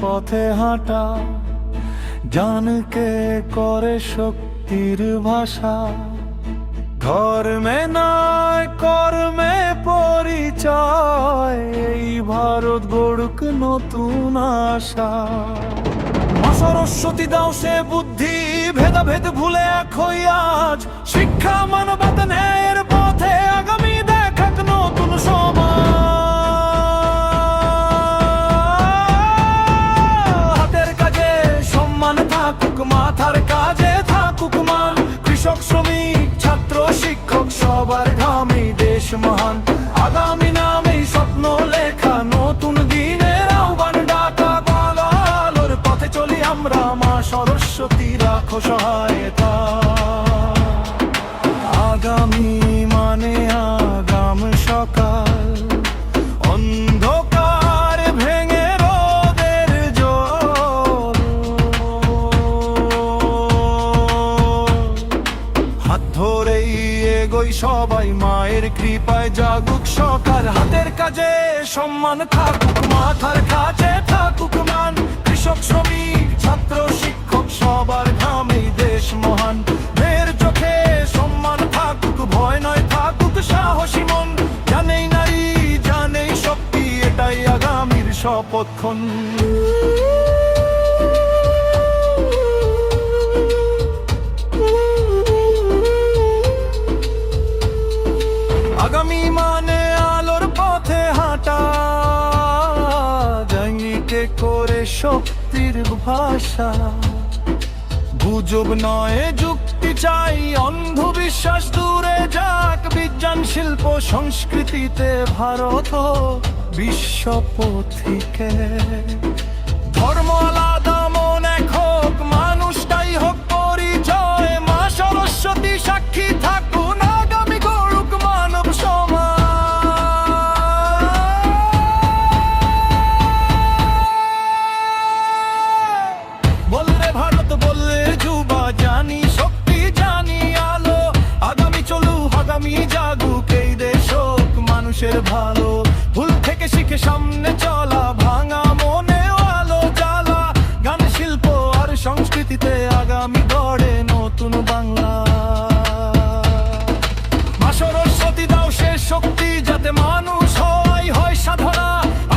পথে হাঁটা, জানকে করে শক্তির ভাষা। ধর্মে নয় কর্মে পরিচয়, এই ভারত গড়ুক নতুন আশা। মা সরস্বতী দাও সে বুদ্ধি, ভেদাভেদ ভুলে এক হই আজ। শিক্ষা মানবতা ন্যায়ের পথে আগামী দেখাক নতুন সমাজ। হাতের কাজে সম্মান থাকুক, মাথার কাজে থাকুক মান। কৃষক শ্রমিক ছাত্র শিক্ষক সবার ঘামে দেশ মহান। আগামী নামে স্বপ্ন লেখা, নতুন দিনের আহ্বান ডাকা। আলোর পথে চলি আমরা, মা সরস্বতী রাখো সহায়তা। আগামী মানে আগাম সকাল, অন্ধকার ভেঙে রোদের জল। হাত ধরেই এগোই সবাই, মায়ের কৃপায় জাগুক সকাল। হাতের কাজে সম্মান থাকুক, মাথার কাজে থাকুক মান। কৃষক শ্রমিক ছাত্র শিক্ষক সবার ঘামে দেশ মহান। মেয়ের চোখে সম্মান থাকুক, ভয় নয় থাকুক সাহসী মন। জানেই নারী জানেই শক্তি, এটাই আগামীর শপথক্ষণ। আগামী মানে আলোর পথে হাঁটা, জাঙ্গিকে করে শক্তির ভাষা। গুজব নয় যুক্তি চাই, অন্ধবিশ্বাস দূরে যাক। বিজ্ঞান শিল্প সংস্কৃতিতে ভারত বিশ্ব পথিকে। ধর্ম আলাদা মন এক হোক, মানুষটাই হোক পরিচয়। মা সরস্বতী সাক্ষী থাকুন, আগামী গড়ুক মানব সমাজ। বললে ভারত বললে যুবা, জানি শক্তি জানি আলো। আগামী চলুক আগামী জাগুক, এই দেশ হোক মানুষের ভালো। ভুল থেকে শিখে সামনে চলা, ভাঙা মনেও আলো জ্বালা। গান শিল্প আর সংস্কৃতিতে আগামী গড়ে নতুন বাংলা। মা সরস্বতী দাও সে শক্তি, যাতে মানুষ হয় সাধনা।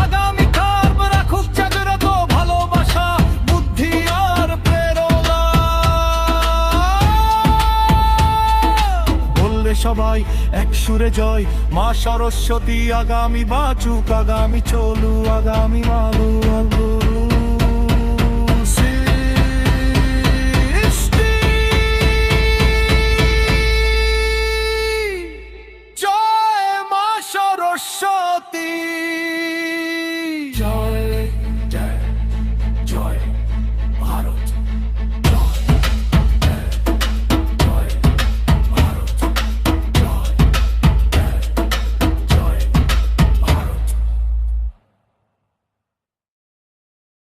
আগামী কাল রাখুক জাগ্রত ভালোবাসা, বুদ্ধি আর প্রেরণা। বললে সবাই এক সুরে জয়, মা সরস্বতী আগামী বাঁচুক। আগামী চলু আগামী মালু।